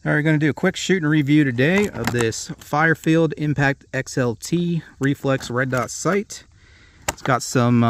All right, going to do a quick shooting review today of this Firefield Impact XLT Reflex red dot sight. It's got some,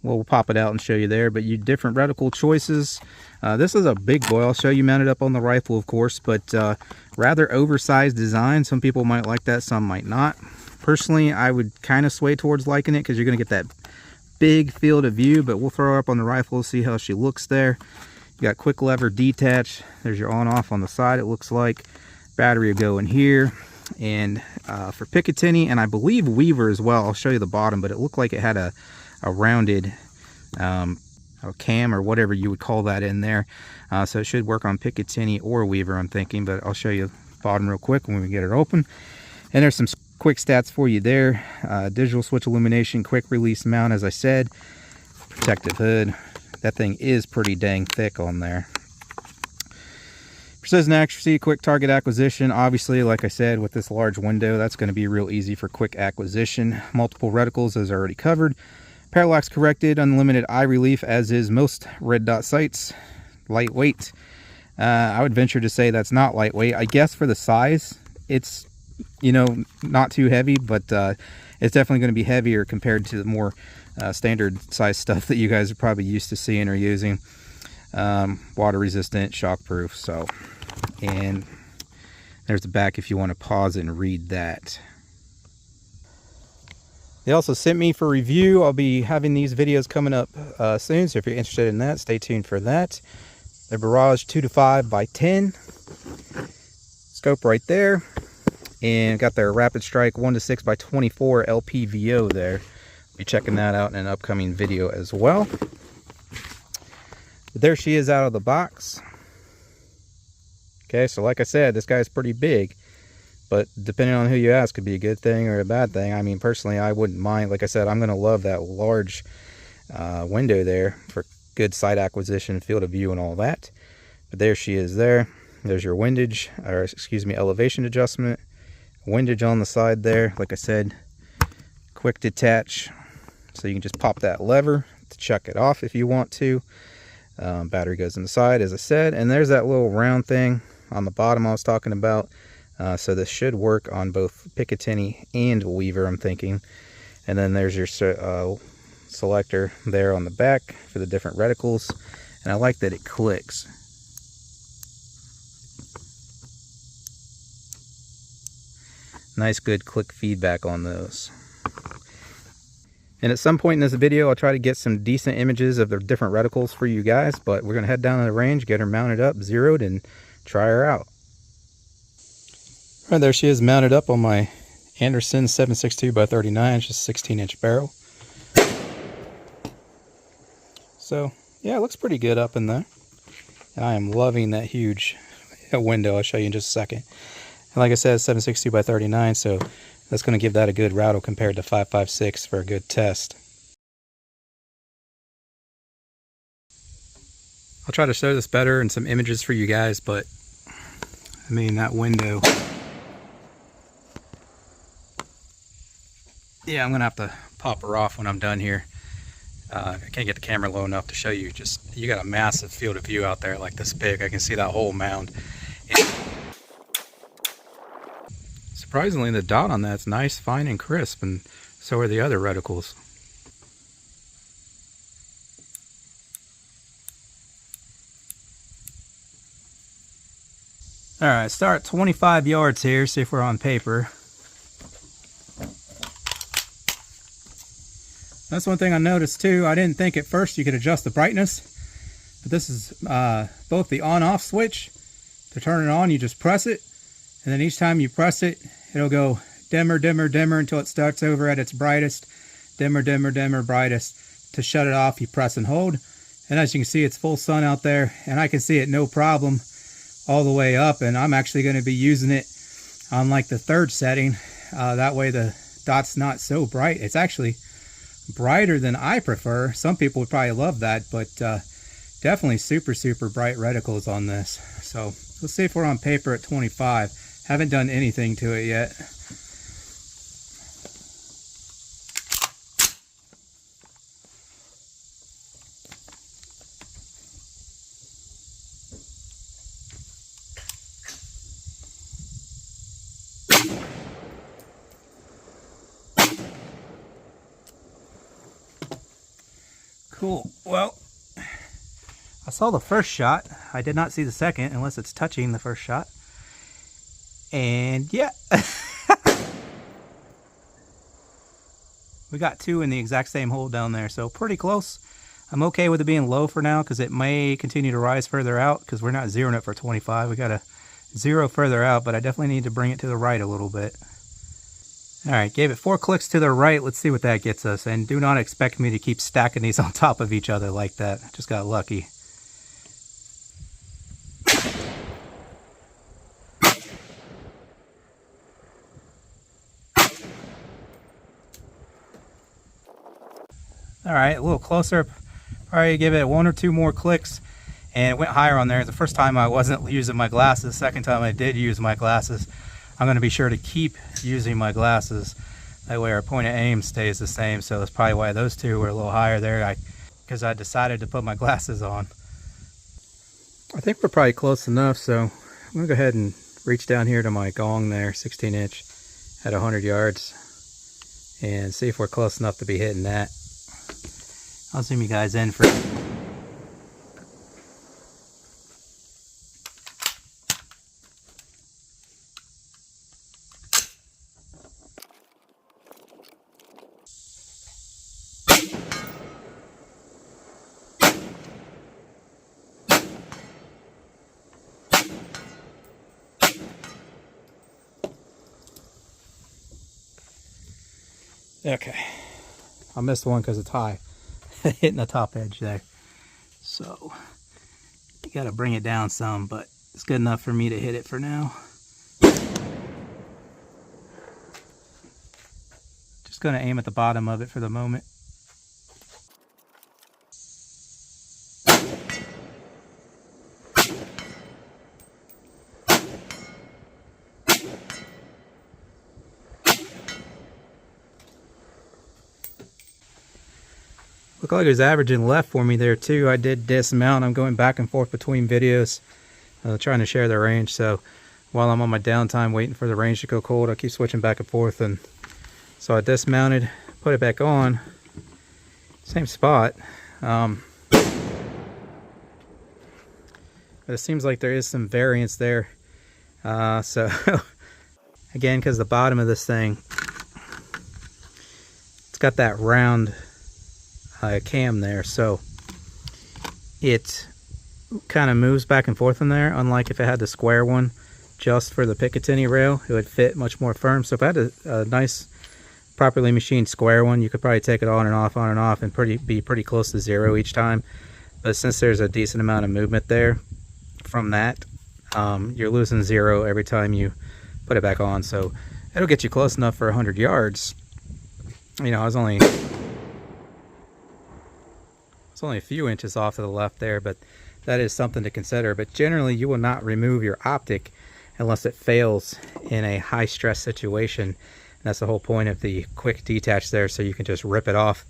we'll pop it out and show you there, but you different reticle choices. This is a big boy. I'll show you mounted up on the rifle, of course, but rather oversized design. Some people might like that, some might not. Personally, I would kind of sway towards liking it because you're going to get that big field of view, but we'll throw her up on the rifle, see how she looks there. You got quick lever detach. There's your on off on the side, it looks like. Battery will go in here. And for Picatinny, and I believe Weaver as well, I'll show you the bottom, but it looked like it had a rounded cam or whatever you would call that in there. So it should work on Picatinny or Weaver, I'm thinking, but I'll show you the bottom real quick when we get it open. And there's some quick stats for you there. Digital switch illumination, quick release mount, as I said. Protective hood. That thing is pretty dang thick on there. Precision accuracy, quick target acquisition. Obviously, like I said, with this large window, that's going to be real easy for quick acquisition. Multiple reticles, as already covered. Parallax corrected, unlimited eye relief, as is most red dot sights. Lightweight. I would venture to say that's not lightweight. I guess for the size, it's, you know, not too heavy, but it's definitely going to be heavier compared to the more standard size stuff that you guys are probably used to seeing or using. Water resistant, shock proof. So, and there's the back if you want to pause it and read that. They also sent me for review. I'll be having these videos coming up soon, so if you're interested in that, stay tuned for that. The Barrage 2 to 5 by 10 scope right there, and got their Rapid Strike 1 to 6 by 24 LPVO there. Be checking that out in an upcoming video as well. But there she is out of the box. Okay, so like I said, this guy's pretty big, but depending on who you ask, could be a good thing or a bad thing. I mean, personally, I wouldn't mind. Like I said, I'm going to love that large window there for good sight acquisition, field of view, and all that. But there she is there. There's your windage, or excuse me, elevation adjustment. Windage on the side there. Like I said, quick detach. So you can just pop that lever to chuck it off if you want to. Battery goes in the side, as I said. And there's that little round thing on the bottom I was talking about. So this should work on both Picatinny and Weaver, I'm thinking. And then there's your selector there on the back for the different reticles. And I like that it clicks. Nice, good click feedback on those. And at some point in this video, I'll try to get some decent images of the different reticles for you guys, but we're going to head down to the range, get her mounted up, zeroed, and try her out. Right, there she is mounted up on my Anderson 7.62 by 39, just 16-inch barrel. So, yeah, it looks pretty good up in there. I am loving that huge window. I'll show you in just a second. And like I said, 7.62 by 39, so that's going to give that a good rattle compared to 5.56 for a good test. I'll try to show this better and some images for you guys, but I mean, that window. Yeah, I'm going to have to pop her off when I'm done here. I can't get the camera low enough to show you. Just, you got a massive field of view out there like this big. I can see that whole mound. And surprisingly, the dot on that's nice, fine, and crisp, and so are the other reticles. Alright, start 25 yards here, see if we're on paper. That's one thing I noticed too. I didn't think at first you could adjust the brightness, but this is both the on-off switch. To turn it on, you just press it, and then each time you press it, it'll go dimmer, dimmer, dimmer until it starts over at its brightest. Dimmer, dimmer, dimmer, brightest. To shut it off, you press and hold. And as you can see, it's full sun out there, and I can see it no problem all the way up. And I'm actually going to be using it on like the third setting. That way the dot's not so bright. It's actually brighter than I prefer. Some people would probably love that, but definitely super, super bright reticles on this. So let's see if we're on paper at 25. Haven't done anything to it yet. Cool. Well, I saw the first shot. I did not see the second unless it's touching the first shot. And yeah. We got two in the exact same hole down there, so pretty close. I'm okay with it being low for now because it may continue to rise further out because we're not zeroing it for 25. We got to zero further out, but I definitely need to bring it to the right a little bit. All right, gave it 4 clicks to the right. Let's see what that gets us. And do not expect me to keep stacking these on top of each other like that. Just got lucky. All right, a little closer. Probably give it 1 or 2 more clicks, and it went higher on there. The first time I wasn't using my glasses. Second time I did use my glasses. I'm going to be sure to keep using my glasses. That way our point of aim stays the same. So that's probably why those two were a little higher there, because I decided to put my glasses on. I think we're probably close enough, so I'm going to go ahead and reach down here to my gong there, 16-inch at 100 yards, and see if we're close enough to be hitting that. I'll zoom you guys in for... Okay. I missed one because it's high. Hitting the top edge there. So you got to bring it down some, but it's good enough for me to hit it for now. Just going to aim at the bottom of it for the moment. Looked like it was averaging left for me there too. I did dismount. I'm going back and forth between videos, trying to share the range. So while I'm on my downtime waiting for the range to go cold, I keep switching back and forth. And so I dismounted, put it back on, same spot. But it seems like there is some variance there. So again, because the bottom of this thing, it's got that round cam there, so it kind of moves back and forth in there, unlike if it had the square one just for the Picatinny rail. It would fit much more firm. So if I had a nice properly machined square one, you could probably take it on and off and be pretty close to zero each time. But since there's a decent amount of movement there from that, you're losing zero every time you put it back on. So it'll get you close enough for 100 yards. You know, I was only a few inches off to the left there, but that is something to consider. But generally you will not remove your optic unless it fails in a high stress situation. And that's the whole point of the quick detach there, so you can just rip it off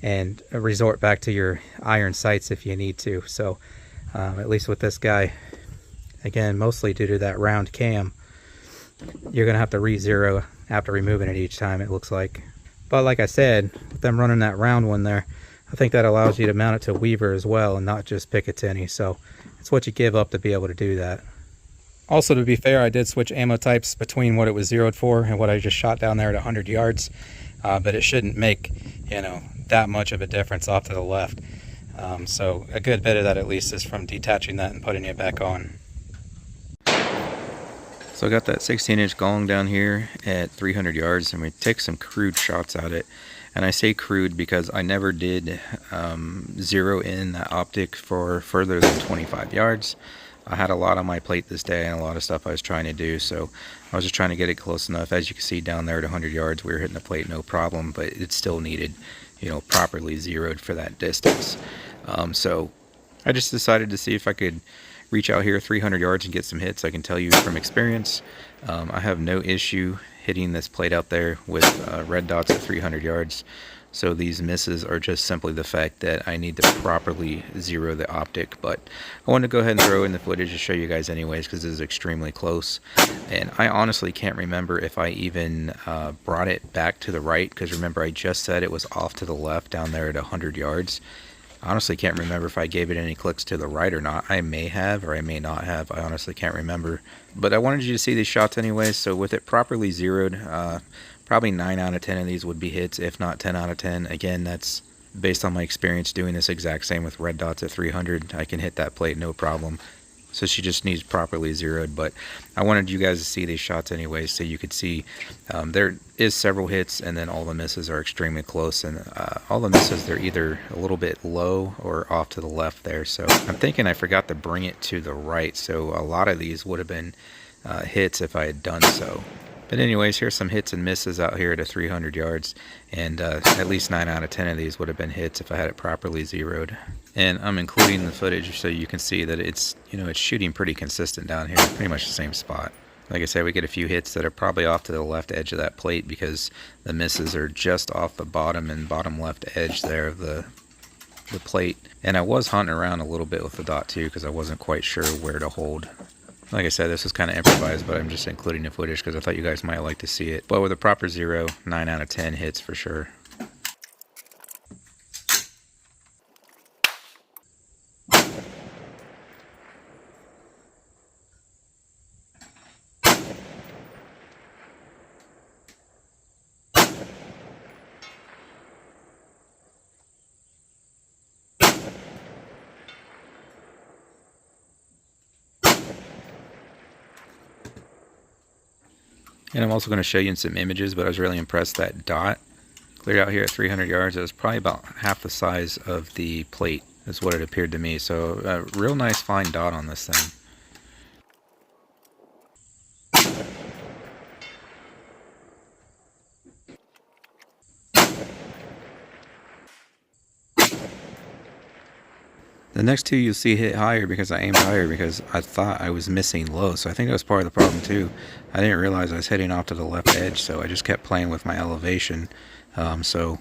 and resort back to your iron sights if you need to. So at least with this guy, again, mostly due to that round cam, you're gonna have to re-zero after removing it each time, it looks like. But like I said, with them running that round one there, I think that allows you to mount it to Weaver as well and not just Picatinny. So it's what you give up to be able to do that. Also, to be fair, I did switch ammo types between what it was zeroed for and what I just shot down there at 100 yards. But it shouldn't make, you know, that much of a difference off to the left. So a good bit of that at least is from detaching that and putting it back on. So I got that 16-inch gong down here at 300 yards, and we take some crude shots at it. And I say crude because I never did zero in that optic for further than 25 yards. I had a lot on my plate this day and a lot of stuff I was trying to do, so I was just trying to get it close enough. As you can see down there at 100 yards, we were hitting the plate no problem, but it still needed, you know, properly zeroed for that distance. So I just decided to see if I could reach out here 300 yards and get some hits. I can tell you from experience, I have no issue hitting this plate out there with red dots at 300 yards. So these misses are just simply the fact that I need to properly zero the optic. But I wanted to go ahead and throw in the footage to show you guys anyways, because this is extremely close. And I honestly can't remember if I even brought it back to the right, because remember I just said it was off to the left down there at 100 yards. Honestly can't remember if I gave it any clicks to the right or not. I may have, or I may not have. I honestly can't remember. But I wanted you to see these shots anyways, so with it properly zeroed, probably 9 out of 10 of these would be hits, if not 10 out of 10. Again, that's based on my experience doing this exact same with red dots at 300. I can hit that plate no problem. So she just needs properly zeroed, but I wanted you guys to see these shots anyway, so you could see there is several hits, and then all the misses are extremely close, and all the misses, they're either a little bit low or off to the left there. So I'm thinking I forgot to bring it to the right, so a lot of these would have been hits if I had done so. But anyways, here's some hits and misses out here at 300 yards, and at least 9 out of 10 of these would have been hits if I had it properly zeroed. And I'm including the footage so you can see that it's, it's shooting pretty consistent down here, pretty much the same spot. Like I said, we get a few hits that are probably off to the left edge of that plate because the misses are just off the bottom and bottom left edge there of the plate. And I was hunting around a little bit with the dot too because I wasn't quite sure where to hold. Like I said, this is kind of improvised, but I'm just including the footage because I thought you guys might like to see it. But with a proper zero, 9 out of 10 hits for sure. And I'm also going to show you in some images, but I was really impressed that dot cleared out here at 300 yards. It was probably about half the size of the plate is what it appeared to me. So a real nice fine dot on this thing. The next two you'll see hit higher because I aimed higher because I thought I was missing low. So I think that was part of the problem too. I didn't realize I was hitting off to the left edge, so I just kept playing with my elevation. So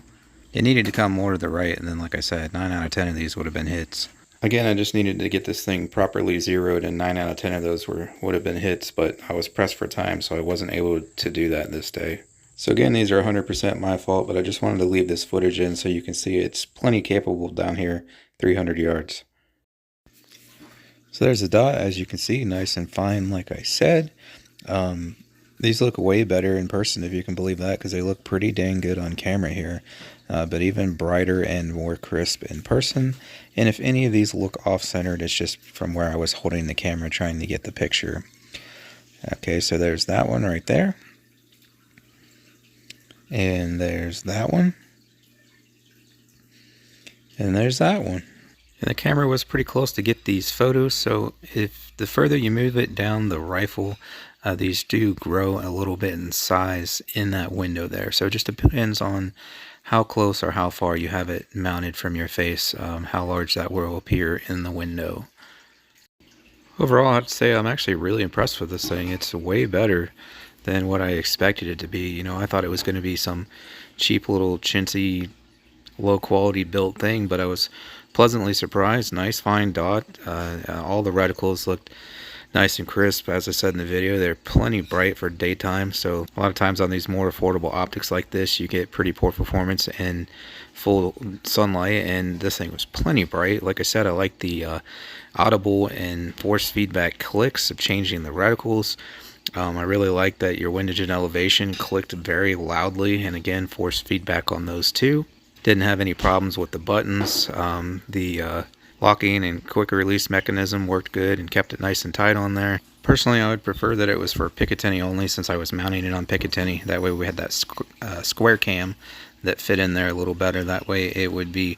it needed to come more to the right, and then like I said, 9 out of 10 of these would have been hits. Again, I just needed to get this thing properly zeroed, and 9 out of 10 of those would have been hits, but I was pressed for time, so I wasn't able to do that this day. So again, these are 100% my fault, but I just wanted to leave this footage in so you can see it's plenty capable down here, 300 yards. So there's the dot, as you can see, nice and fine, like I said. These look way better in person, if you can believe that, because they look pretty dang good on camera here. But even brighter and more crisp in person. And if any of these look off-centered, it's just from where I was holding the camera trying to get the picture. Okay, so there's that one right there. And there's that one. And there's that one. And the camera was pretty close to get these photos, so if the further you move it down the rifle, these do grow a little bit in size in that window there. So it just depends on how close or how far you have it mounted from your face, how large that will appear in the window. Overall, I'd say I'm actually really impressed with this thing. It's way better than what I expected it to be. I thought it was going to be some cheap little chintzy, low quality built thing, but I was pleasantly surprised. Nice fine dot. All the reticles looked nice and crisp. As I said in the video, they're plenty bright for daytime, so a lot of times on these more affordable optics like this, you get pretty poor performance in full sunlight, and this thing was plenty bright. Like I said, I like the audible and force feedback clicks of changing the reticles. I really like that your windage and elevation clicked very loudly, and again, force feedback on those too. Didn't have any problems with the buttons. The locking and quick release mechanism worked good and kept it nice and tight on there. Personally, I would prefer that it was for Picatinny only, since I was mounting it on Picatinny. That way we had that square cam that fit in there a little better. That way it would be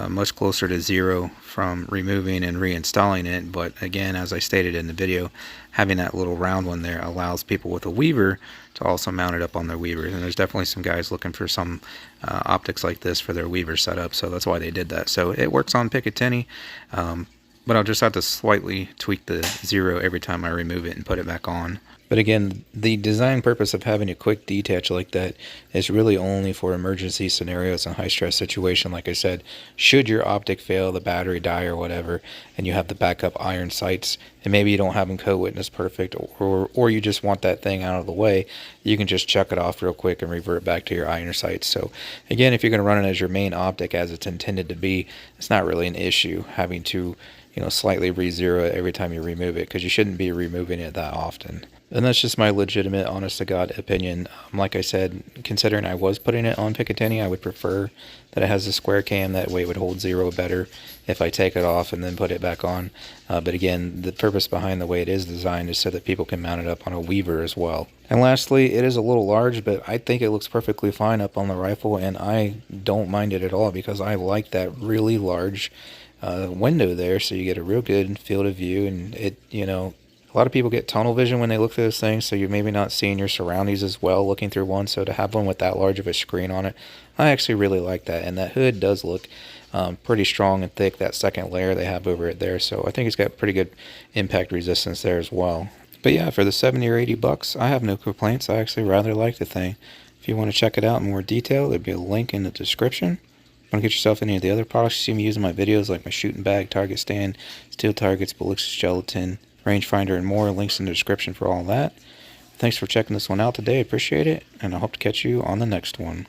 much closer to zero from removing and reinstalling it. But again, as I stated in the video, having that little round one there allows people with a weaver to also mount it up on their weavers. And there's definitely some guys looking for some optics like this for their weaver setup, so that's why they did that. So it works on Picatinny. but I'll just have to slightly tweak the 0 every time I remove it and put it back on. But again, the design purpose of having a quick detach like that is really only for emergency scenarios and high stress situation. Like I said, should your optic fail, the battery die or whatever, and you have the backup iron sights, and maybe you don't have them co-witness perfect, or you just want that thing out of the way, you can just chuck it off real quick and revert back to your iron sights. So again, if you're going to run it as your main optic as it's intended to be, it's not really an issue having to, slightly re-zero it every time you remove it, because you shouldn't be removing it that often. And that's just my legitimate, honest-to-God opinion. Like I said, considering I was putting it on Picatinny, I would prefer that it has a square cam. That way it would hold 0 better if I take it off and then put it back on. But again, the purpose behind the way it is designed is so that people can mount it up on a Weaver as well. And lastly, it is a little large, but I think it looks perfectly fine up on the rifle, and I don't mind it at all because I like that really large window there, so you get a real good field of view, and it, a lot of people get tunnel vision when they look through those things, so you're maybe not seeing your surroundings as well looking through one. So to have one with that large of a screen on it, I actually really like that. And that hood does look pretty strong and thick, that second layer they have over it there. So I think it's got pretty good impact resistance there as well. But yeah, for the 70 or 80 bucks, I have no complaints. I actually rather like the thing. If you want to check it out in more detail, there'll be a link in the description. Want to get yourself any of the other products you see me using in my videos, like my shooting bag, target stand, steel targets, ballistic gelatin, rangefinder, and more. Links in the description for all that. Thanks for checking this one out today. Appreciate it, and I hope to catch you on the next one.